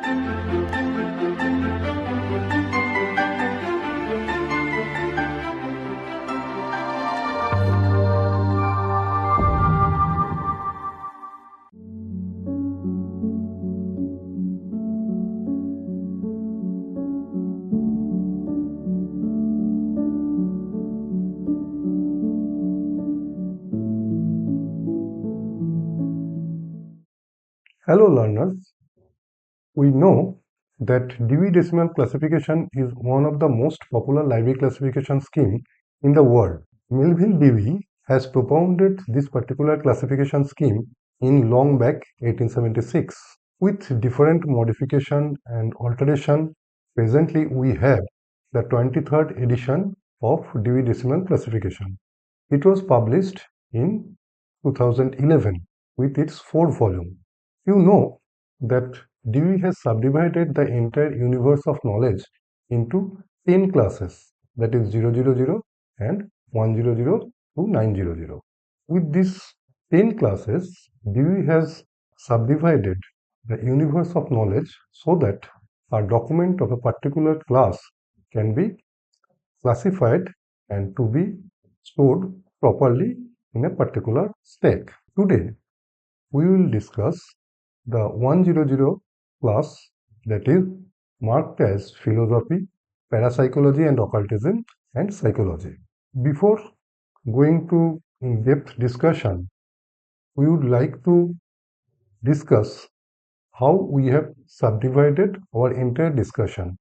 Hello learners, we know that Dewey Decimal Classification is one of the most popular library classification scheme in the world. Melville Dewey has propounded this particular classification scheme in long back 1876. With different modification and alteration, presently we have the 23rd edition of Dewey Decimal Classification. It was published in 2011 with its 4th volume. You know that Dewey has subdivided the entire universe of knowledge into 10 classes, that is 000 and 100 to 900. With these 10 classes, Dewey has subdivided the universe of knowledge so that a document of a particular class can be classified and to be stored properly in a particular stack. Today, we will discuss the 100 class, that is marked as philosophy, parapsychology and occultism and psychology. Before going to in-depth discussion, we would like to discuss how we have subdivided our entire discussion.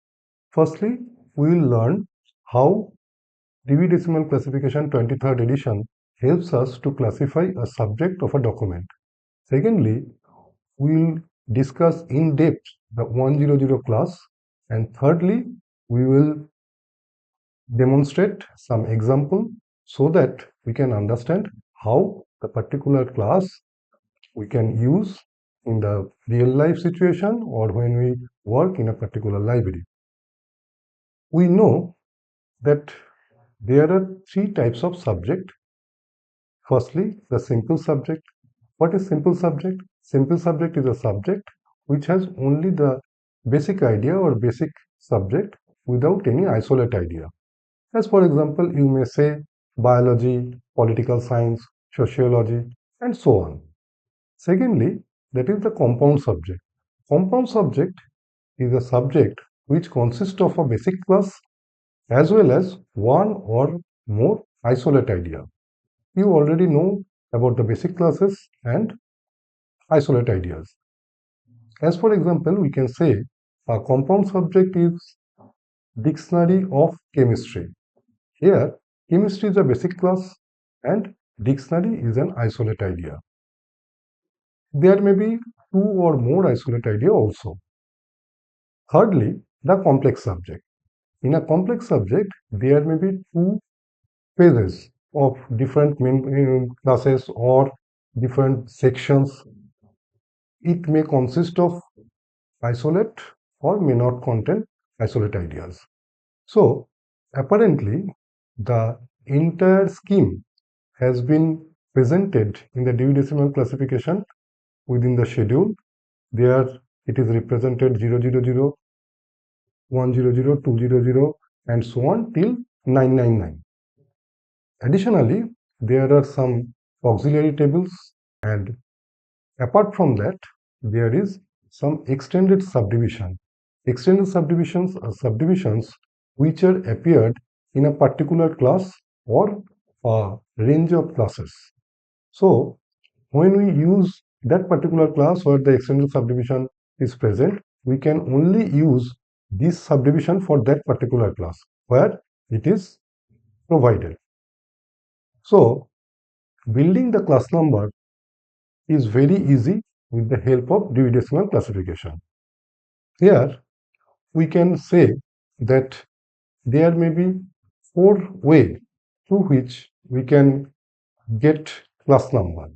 Firstly, we will learn how Dewey Decimal Classification 23rd edition helps us to classify a subject of a document. Secondly, we will discuss in depth the 100 class, and thirdly, we will demonstrate some example so that we can understand how the particular class we can use in the real life situation or when we work in a particular library. We know that there are 3 types of subject. Firstly, the simple subject. What is simple subject? Simple subject is a subject which has only the basic idea or basic subject without any isolate idea. As for example, you may say biology, political science, sociology, and so on. Secondly, that is the compound subject. Compound subject is a subject which consists of a basic class as well as one or more isolate idea. You already know about the basic classes and isolate ideas. As for example, we can say a compound subject is dictionary of chemistry. Here, chemistry is a basic class and dictionary is an isolate idea. There may be 2 or more isolate idea also. Thirdly, the complex subject. In a complex subject, there may be 2 phases of different classes or different sections. It may consist of isolate or may not contain isolate ideas. So, apparently, the entire scheme has been presented in the Dewey Decimal Classification within the schedule. There it is represented 000, 100, 200 and so on till 999. Additionally, there are some auxiliary tables, and apart from that, there is some extended subdivision. Extended subdivisions are subdivisions which are appeared in a particular class or a range of classes. So, when we use that particular class where the extended subdivision is present, we can only use this subdivision for that particular class where it is provided. So, building the class number is very easy with the help of Dewey Decimal Classification. Here, we can say that there may be 4 ways through which we can get class number.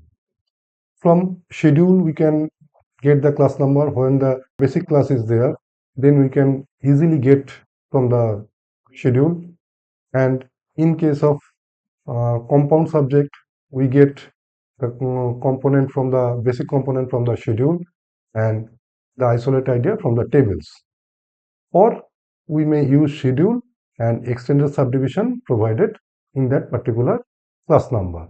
From schedule, we can get the class number when the basic class is there. Then we can easily get from the schedule. And in case of compound subject, we get the component from the basic component from the schedule, and the isolate idea from the tables. Or we may use schedule and extended subdivision provided in that particular class number.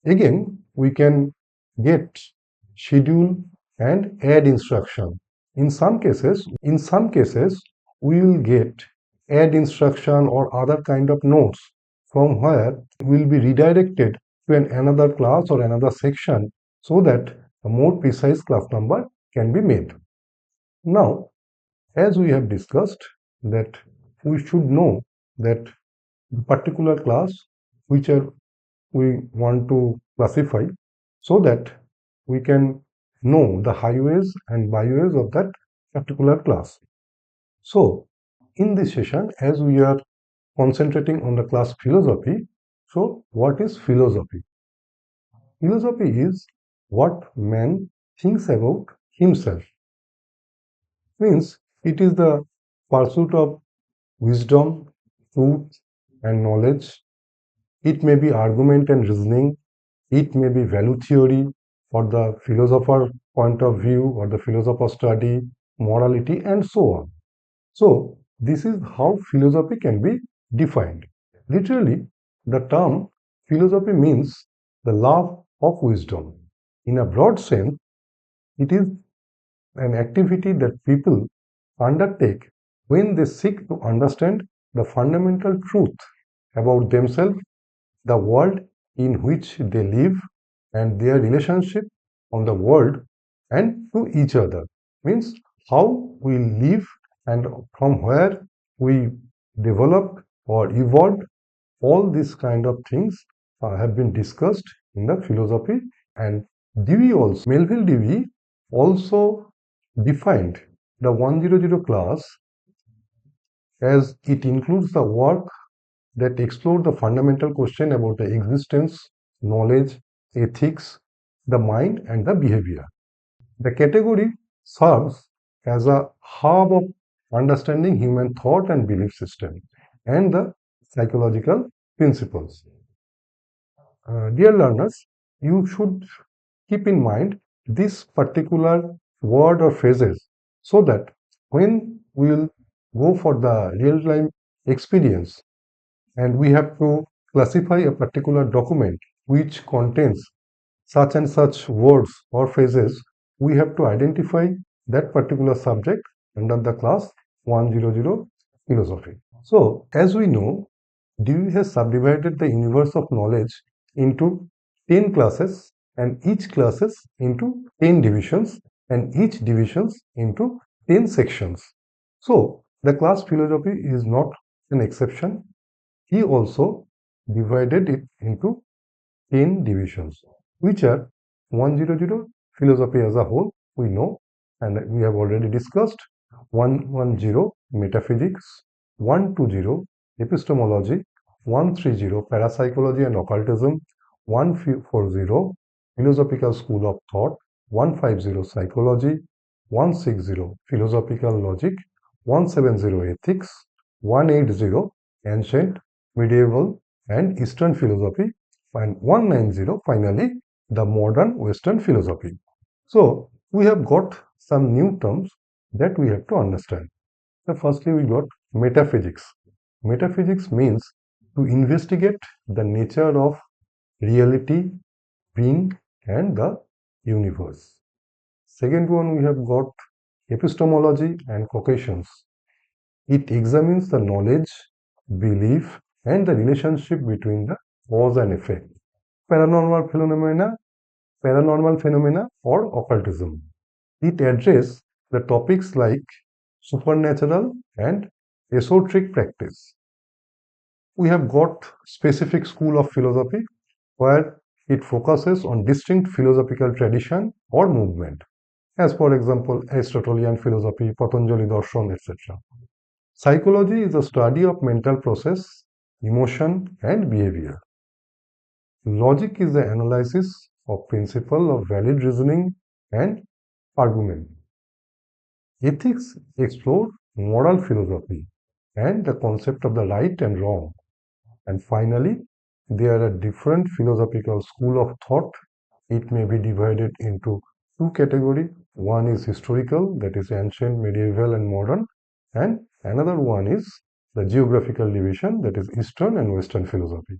Again, we can get schedule and add instruction. In some cases, we will get add instruction or other kind of notes from where we will be redirected to another class or another section so that a more precise class number can be made. Now, as we have discussed that we should know that the particular class which we want to classify so that we can know the highways and byways of that particular class. So, in this session, as we are concentrating on the class philosophy, so what is philosophy? Philosophy is what man thinks about himself. Means it is the pursuit of wisdom, truth, and knowledge. It may be argument and reasoning. It may be value theory for the philosopher point of view or the philosopher study, morality, and so on. So, this is how philosophy can be defined. Literally, the term philosophy means the love of wisdom. In a broad sense, it is an activity that people undertake when they seek to understand the fundamental truth about themselves, the world in which they live, and their relationship on the world and to each other. Means how we live and from where we developed or evolved. All these kind of things have been discussed in the philosophy, and Dewey also, Melville Dewey also defined the 100 class as it includes the work that explore the fundamental question about the existence, knowledge, ethics, the mind, and the behavior. The category serves as a hub of understanding human thought and belief system and the psychological principles. Dear learners, you should keep in mind this particular word or phrases so that when we will go for the real-time experience and we have to classify a particular document which contains such and such words or phrases, we have to identify that particular subject under the class 100 philosophy. So, as we know, Dewey has subdivided the universe of knowledge into 10 classes and each classes into 10 divisions and each divisions into 10 sections. So, the class philosophy is not an exception. He also divided it into 10 divisions, which are 100 philosophy as a whole, we know, and we have already discussed. 110 metaphysics, 120 epistemology, 130 parapsychology and occultism, 140 philosophical school of thought, 150 psychology, 160 philosophical logic, 170 ethics, 180 ancient, medieval, and Eastern philosophy, and 190 finally the modern Western philosophy. So we have got some new terms that we have to understand. So firstly we got metaphysics. Metaphysics means to investigate the nature of reality, being, and the universe. Second one we have got epistemology and cognitions. It examines the knowledge, belief, and the relationship between the cause and effect. Paranormal phenomena or occultism. It addresses the topics like supernatural and esoteric practice. We have got specific school of philosophy where it focuses on distinct philosophical tradition or movement, as for example Aristotelian philosophy, Patanjali Darshan, etc. Psychology is a study of mental process, emotion, and behavior. Logic is the analysis of principle of valid reasoning and argument. Ethics explore moral philosophy and the concept of the right and wrong. And finally, there are different philosophical school of thought. It may be divided into two categories. One is historical, that is ancient, medieval, and modern, and another one is the geographical division, that is Eastern and Western philosophy.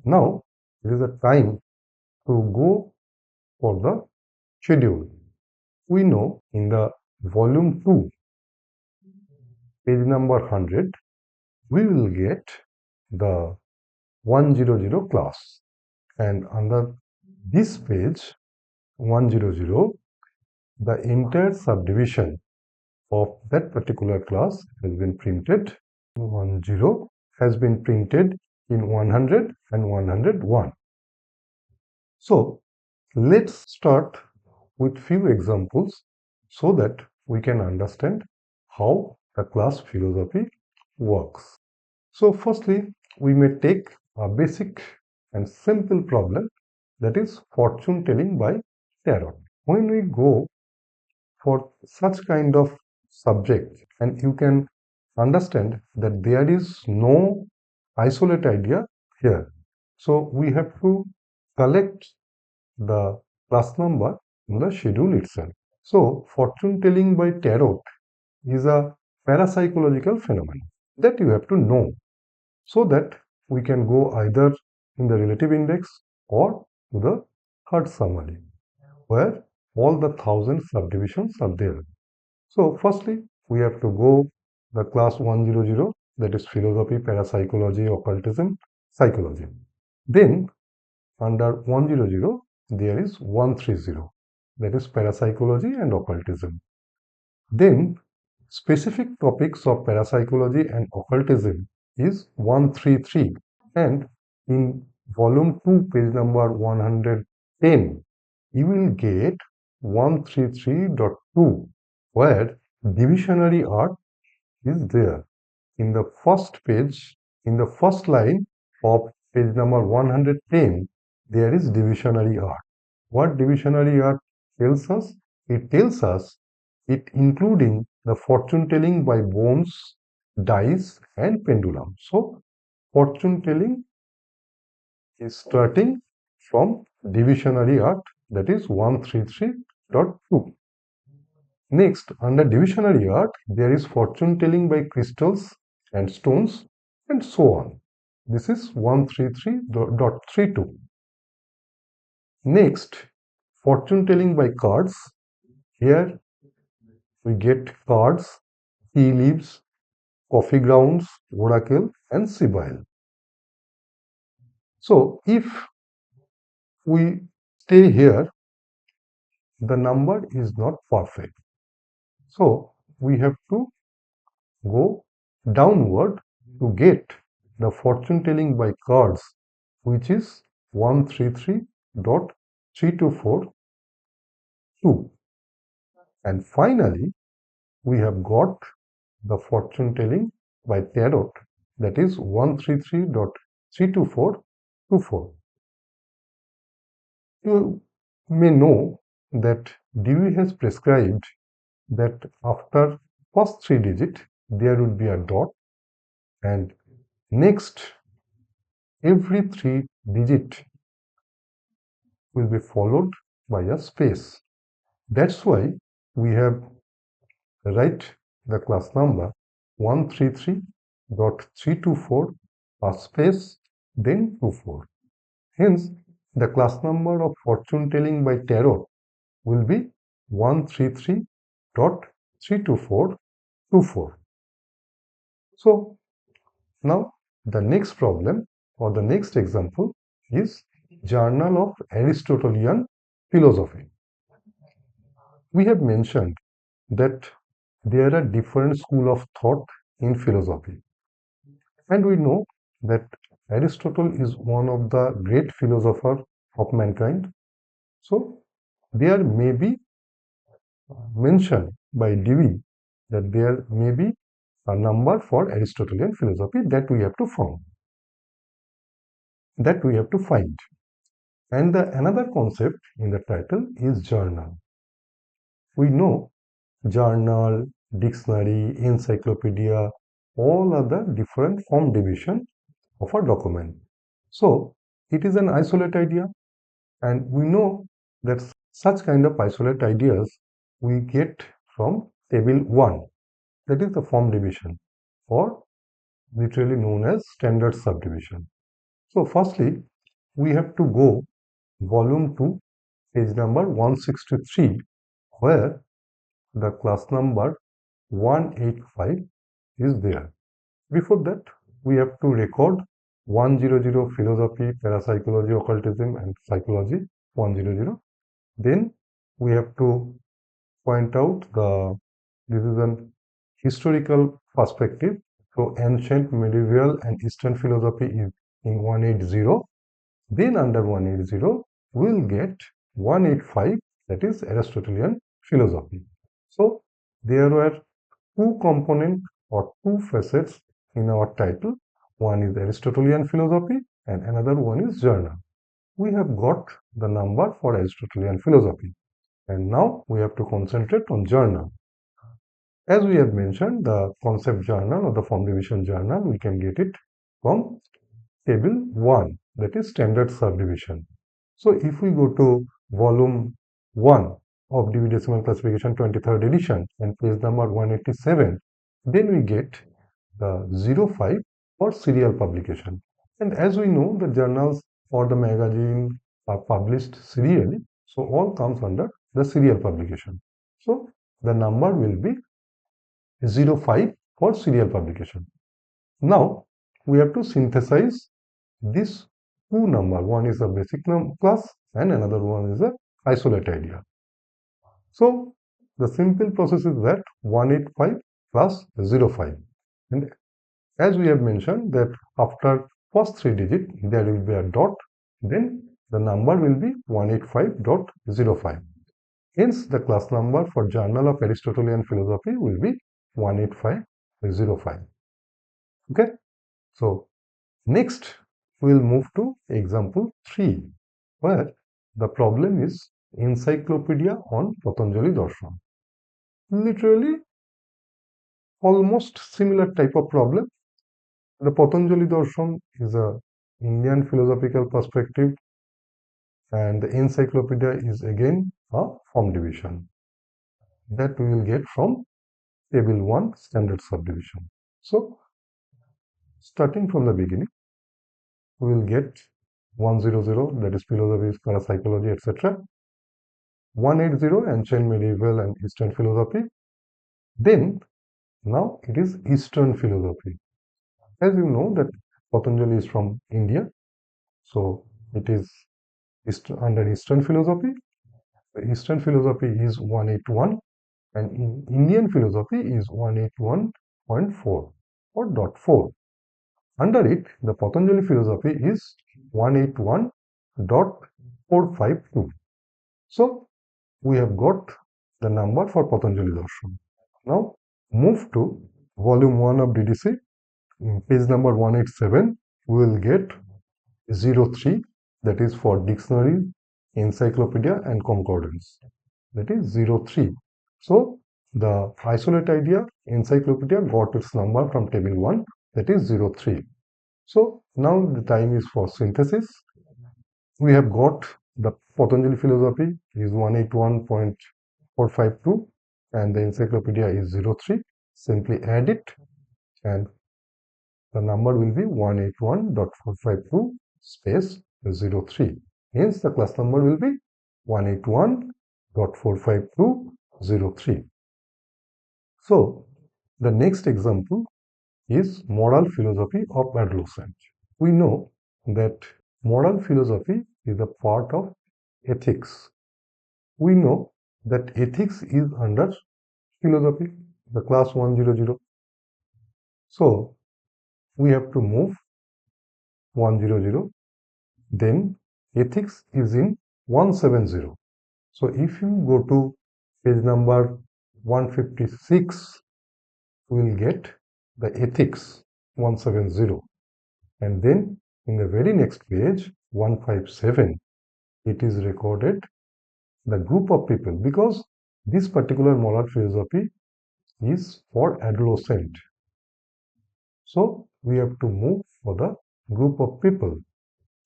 Now, it is a time to go for the schedule. We know in the volume 2, page number 100, we will get the 100 class, and under this page 100, the entire subdivision of that particular class has been printed. 10 has been printed in 100 and 101. So let's start with few examples so that we can understand how the class philosophy works. So firstly, we may take a basic and simple problem, that is fortune telling by tarot. When we go for such kind of subject, and you can understand that there is no isolate idea here. So we have to collect the class number in the schedule itself. So fortune telling by tarot is a parapsychological phenomenon that you have to know, so that we can go either in the relative index or to the third summary, where all the 1000 subdivisions are there. So firstly, we have to go the class 100, that is philosophy, parapsychology, occultism, psychology. Then under 100, there is 130, that is parapsychology and occultism. Then specific topics of parapsychology and occultism is 133, and in volume 2, page number 110, you will get 133.2, where divisionary art is there. In the first page, in the first line of page number 110, there is divisionary art. What divisionary art tells us? It tells us it including the fortune telling by bones, dice, and pendulum. So fortune telling is starting from divisionary art, that is 133.2. Next, under divisionary art, there is fortune telling by crystals and stones and so on. This is 133.32. Next, fortune telling by cards. Here we get cards, tea leaves, coffee grounds, oracle, and sibyl. So if we stay here, the number is not perfect. So we have to go downward to get the fortune telling by cards, which is 133.3242. And finally, we have got the fortune telling by tarot, that is 133.32424. You may know that Dewey has prescribed that after first 3 digit there would be a dot, and next every 3 digit will be followed by a space. That's why we have write the class number 133.324 a space then 24. Hence, the class number of fortune telling by tarot will be 133.32424. So now the next problem or the next example is Journal of Aristotelian Philosophy. We have mentioned that there are different schools of thought in philosophy, and we know that Aristotle is one of the great philosophers of mankind. So there may be mentioned by Dewey that there may be a number for Aristotelian philosophy that we have to find. And another concept in the title is journal. We know journal, dictionary, encyclopedia, all are the different form division of a document. So it is an isolate idea, and we know that such kind of isolate ideas we get from table 1, that is the form division, or literally known as standard subdivision. So firstly, we have to go volume 2, page number 163, where the class number 185 is there. Before that, we have to record 100 philosophy, parapsychology, occultism, and psychology 100. Then we have to point out this is an historical perspective. So ancient, medieval, and Eastern philosophy is in 180. Then under 180, we'll get 185, that is Aristotelian philosophy. So there were two components or two facets in our title. One is Aristotelian philosophy and another one is journal. We have got the number for Aristotelian philosophy, and now we have to concentrate on journal. As we have mentioned, the concept journal or the form division journal, we can get it from table 1, that is standard subdivision. So if we go to volume 1 of Dewey Decimal Classification 23rd edition and page number 187, then we get the 05 for serial publication. And as we know, the journals or the magazine are published serially, so all comes under the serial publication. So the number will be 05 for serial publication. Now we have to synthesize this two number. One is a basic class and another one is a isolate idea. So the simple process is that 185 plus 05. And as we have mentioned that after first 3 digit there will be a dot, then the number will be 185.05. Hence the class number for Journal of Aristotelian Philosophy will be 18505. Okay, so next we will move to example 3, where the problem is encyclopedia on Patanjali Darshan. Literally almost similar type of problem. The Patanjali Darshan is a Indian philosophical perspective, and the encyclopedia is again a form division that we will get from table 1 standard subdivision. So starting from the beginning, we will get 100, that is philosophy, parapsychology, etc. 180, ancient, medieval, and Eastern philosophy. Then now it is Eastern philosophy. As you know that Patanjali is from India, so it is under Eastern philosophy. The Eastern philosophy is 181 and in Indian philosophy is 181.4 or dot 4. Under it, the Patanjali philosophy is 181.452. So we have got the number for Patanjali Darshan. Now move to volume 1 of DDC, page number 187, we will get 03, that is for dictionary, encyclopedia and concordance. That is 03. So the isolate idea encyclopedia got its number from table 1, that is 03. So now the time is for synthesis. We have got the Patanjali philosophy is 181.452 and the encyclopedia is 03. Simply add it and the number will be 181.452 space 03. Hence the class number will be 181.45203. So the next example is moral philosophy of adolescent. We know that moral philosophy is a part of ethics. We know that ethics is under philosophy, the class 100. So we have to move 100. Then ethics is in 170. So if you go to page number 156, we will get the ethics 170. And then in the very next page 157, it is recorded the group of people, because this particular moral philosophy is for adolescent. So we have to move for the group of people.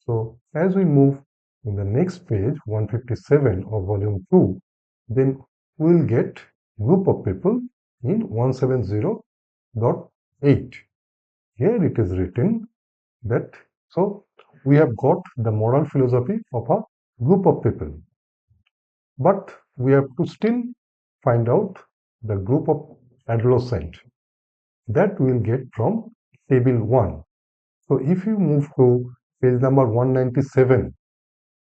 So as we move in the next page 157 of volume 2, then we will get group of people in 170.8. Here it is written that, so we have got the moral philosophy of a group of people, but we have to still find out the group of adolescent that we will get from table 1. So if you move to page number 197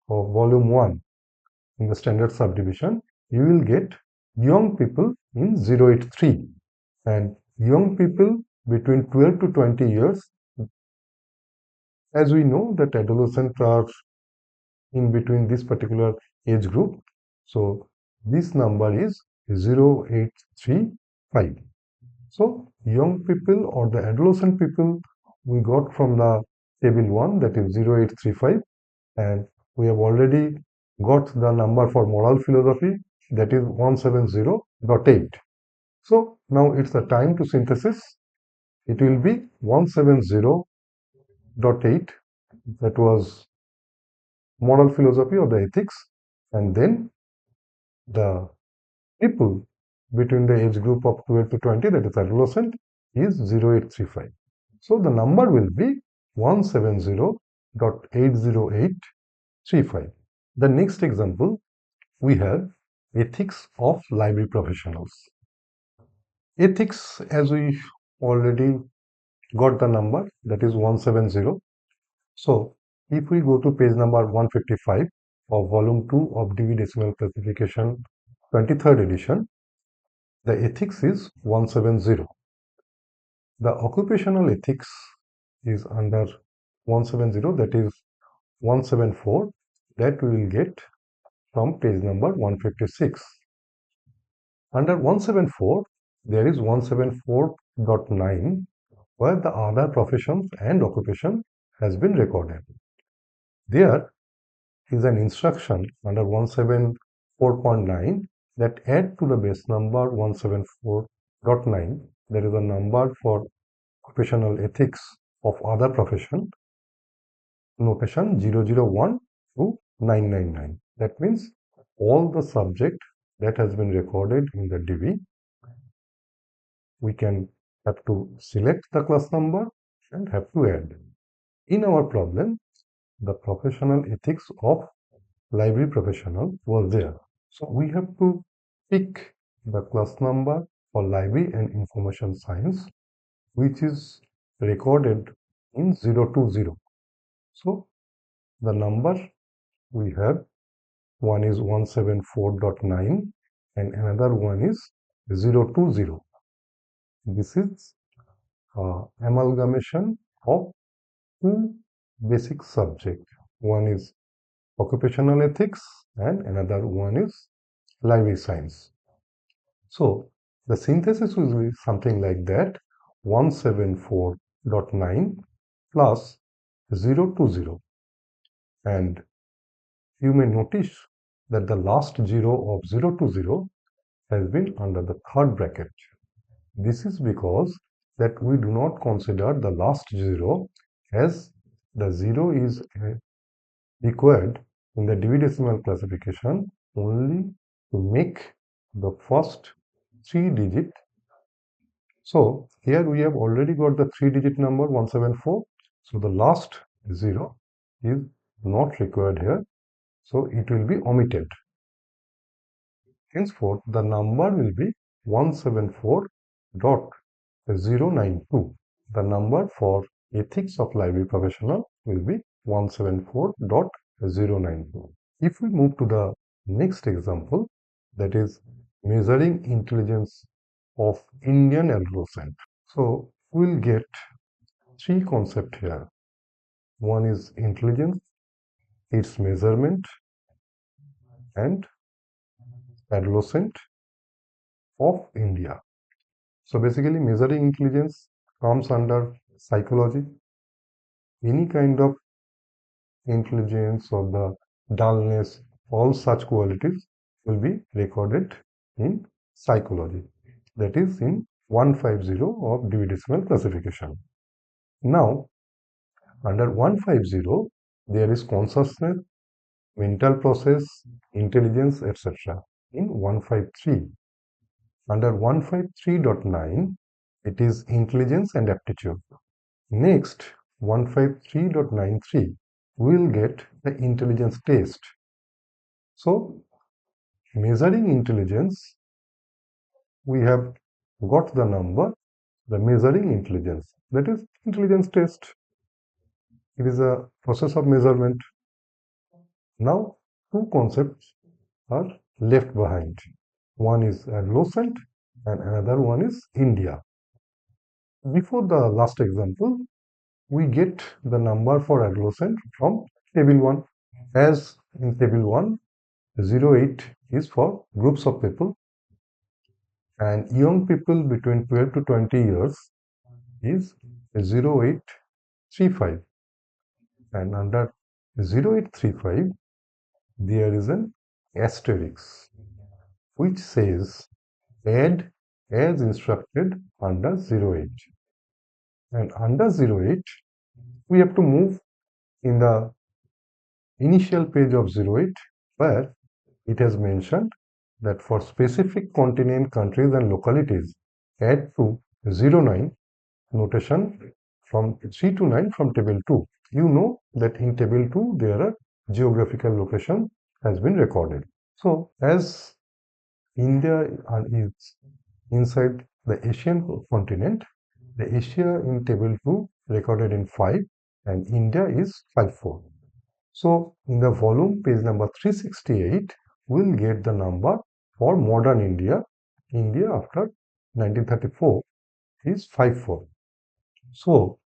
of volume 1 in the standard subdivision, you will get young people in 083, and young people between 12 to 20 years. As we know that adolescents are in between this particular age group. So this number is 0835. So young people or the adolescent people we got from the table 1, that is 0835, and we have already got the number for moral philosophy, that is 170.8. So now it's the time to synthesis. It will be 170.8, that was moral philosophy or the ethics, and then the people between the age group of 12 to 20, that is adolescent, is 0835. So the number will be 170.80835. The next example, we have ethics of library professionals. Ethics, as we already got the number, that is 170. So if we go to page number 155 of volume 2 of DV Decimal Classification 23rd edition, the ethics is 170. The occupational ethics is under 170, that is 174, that we will get from page number 156. Under 174, there is 174.9, where the other professions and occupation has been recorded. There is an instruction under 174.9 that add to the base number 174.9, there is a number for occupational ethics of other profession, notation 001 to 999. That means all the subject that has been recorded in the DV, we can have to select the class number and have to add. In our problem, the professional ethics of library professional was there. So we have to pick the class number for library and information science, which is recorded in 020. So the number we have, one is 174.9 and another one is 020. This is amalgamation of two basic subjects. One is occupational ethics and another one is library science. So the synthesis will be something like that: 174.9 plus 020. And you may notice that the last 0 of 020 has been under the third bracket. This is because that we do not consider the last 0, as the 0 is required in the DV decimal classification only to make the first 3-digit. So here we have already got the 3-digit number 174. So the last 0 is not required here. So it will be omitted. Henceforth, the number will be 174.092. The number for ethics of library professional will be 174.092. If we move to the next example, that is measuring intelligence of Indian adolescent. So we'll get three concepts here. One is intelligence, its measurement, and adolescent of India. So basically, measuring intelligence comes under psychology. Any kind of intelligence or the dullness, all such qualities will be recorded in psychology. That is in 150 of DV decimal classification. Now, under 150, there is consciousness, mental process, intelligence, etc. in 153. Under 153.9, it is intelligence and aptitude. Next, 153.93, we will get the intelligence test. So, measuring intelligence, we have got the number, the measuring intelligence, that is intelligence test. It is a process of measurement. Now, two concepts are left behind. One is adolescent and another one is India. Before the last example, we get the number for adolescent from table 1. As in table 1, 08 is for groups of people, and young people between 12 to 20 years is 0835, and under 0835 there is an asterisk which says add as instructed under 08, and under 08 we have to move in the initial page of 08 where it has mentioned that for specific continent, countries and localities, add to 09 notation from 3 to 9 from table 2. You know that in table 2 there are geographical location has been recorded. So as India is inside the Asian continent, the Asia in table 2 recorded in 5 and India is 54. So in the volume page number 368, we'll get the number for modern India. India after 1934 is 54. So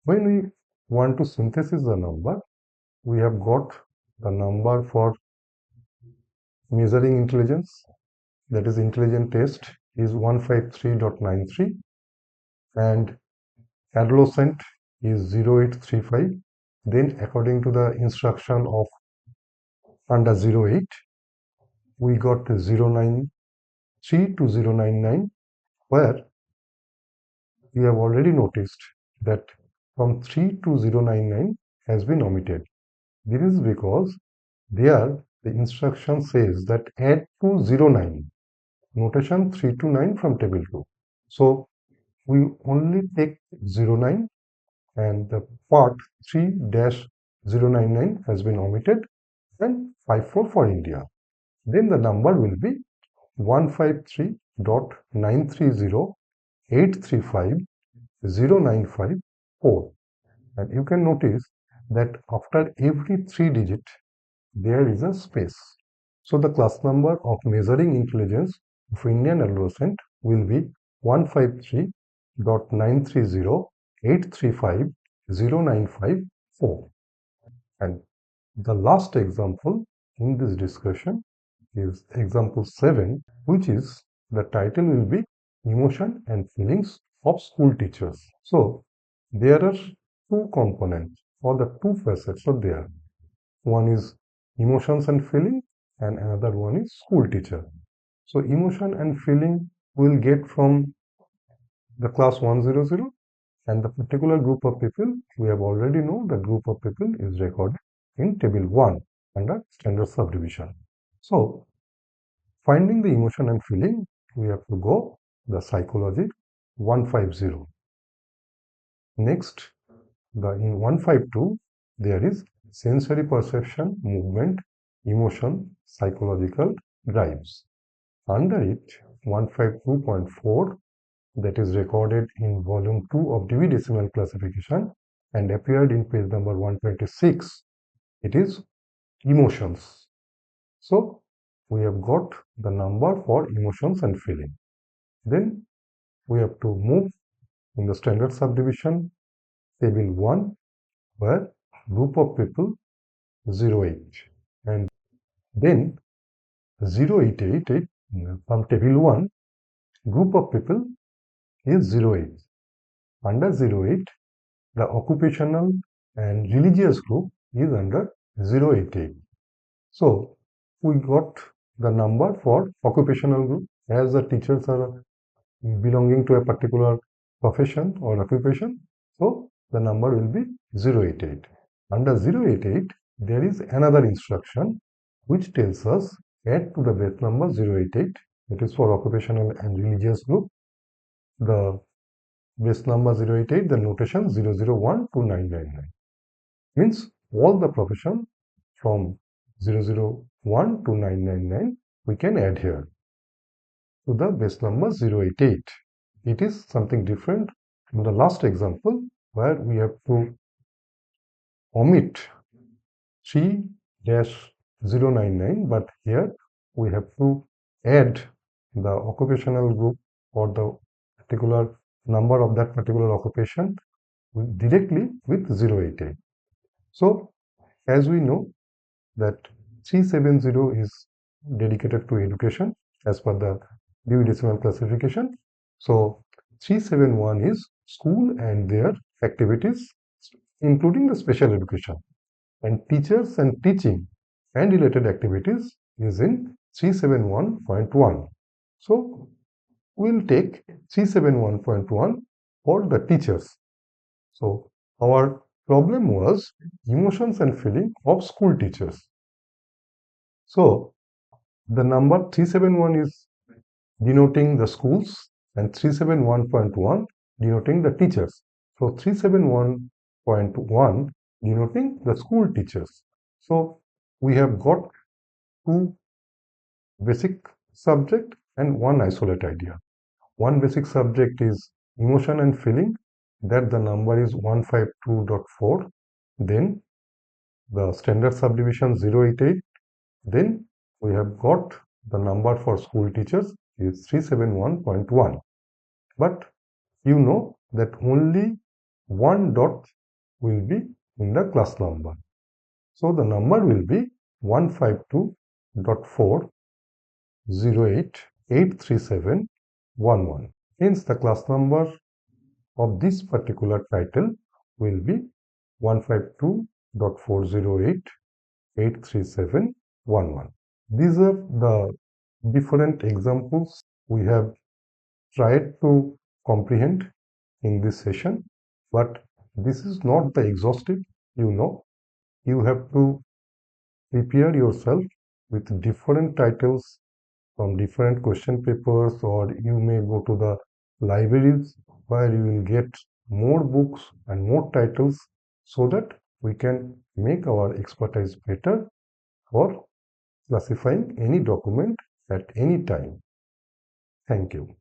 when we want to synthesize the number, we have got the number for measuring intelligence, that is intelligence test is 153.93 and adolescent is 0835. Then according to the instruction of under 08, we got 093 to 099, where we have already noticed that from 3 to 099 has been omitted. This is because there the instruction says that add to 09, notation 3 to 9 from table 2. So we only take 09 and the part 3-099 has been omitted and 54 for India. Then the number will be 153.930.835.0954, and you can notice that after every 3 digit there is a space. So the class number of measuring intelligence of Indian adolescent will be 153.930.835.0954. And the last example in this discussion is example 7, which is the title will be Emotion and Feelings of School Teachers. So there are two components or the two facets are there. One is emotions and feeling and another one is school teacher. So emotion and feeling will get from the class 100, and the particular group of people we have already know the group of people is recorded in table 1 under standard subdivision. So finding the emotion and feeling, we have to go the psychology 150. Next, in 152, there is sensory perception, movement, emotion, psychological drives. Under it, 152.4, that is recorded in volume 2 of Dewey Decimal Classification and appeared in page number 126. It is emotions. So we have got the number for emotions and feeling. Then we have to move in the standard subdivision table 1 where group of people 08, and then 0888 from table 1 group of people is 08. Under 08 the occupational and religious group is under 088. So we got the number for occupational group as the teachers are belonging to a particular profession or occupation. So the number will be 088. Under 088 there is another instruction which tells us add to the base number 088. It is for occupational and religious group. The base number 088, the notation 001 to 999. Means all the profession from 001 to 999 we can add here to the base number 088. It is something different from the last example where we have to omit 3-099, but here we have to add the occupational group or the particular number of that particular occupation directly with 088. So as we know that 370 is dedicated to education as per the Dewey Decimal Classification. So 371 is school and their activities, including the special education, and teachers and teaching and related activities is in 371.1. So we'll take 371.1 for the teachers. So our problem was emotions and feeling of school teachers. So the number 371 is denoting the schools and 371.1 denoting the teachers. So 371.1 denoting the school teachers. So we have got two basic subject and one isolate idea. One basic subject is emotion and feeling, that the number is 152.4. Then the standard subdivision 088. Then we have got the number for school teachers is 371.1. But you know that only one dot will be in the class number. So the number will be 152.408.837.11. Hence the class number of this particular title will be 152.408.837.11. These are the different examples we have tried to comprehend in this session, but this is not the exhaustive. You have to prepare yourself with different titles from different question papers, or you may go to the libraries where you will get more books and more titles so that we can make our expertise better for classifying any document at any time. Thank you.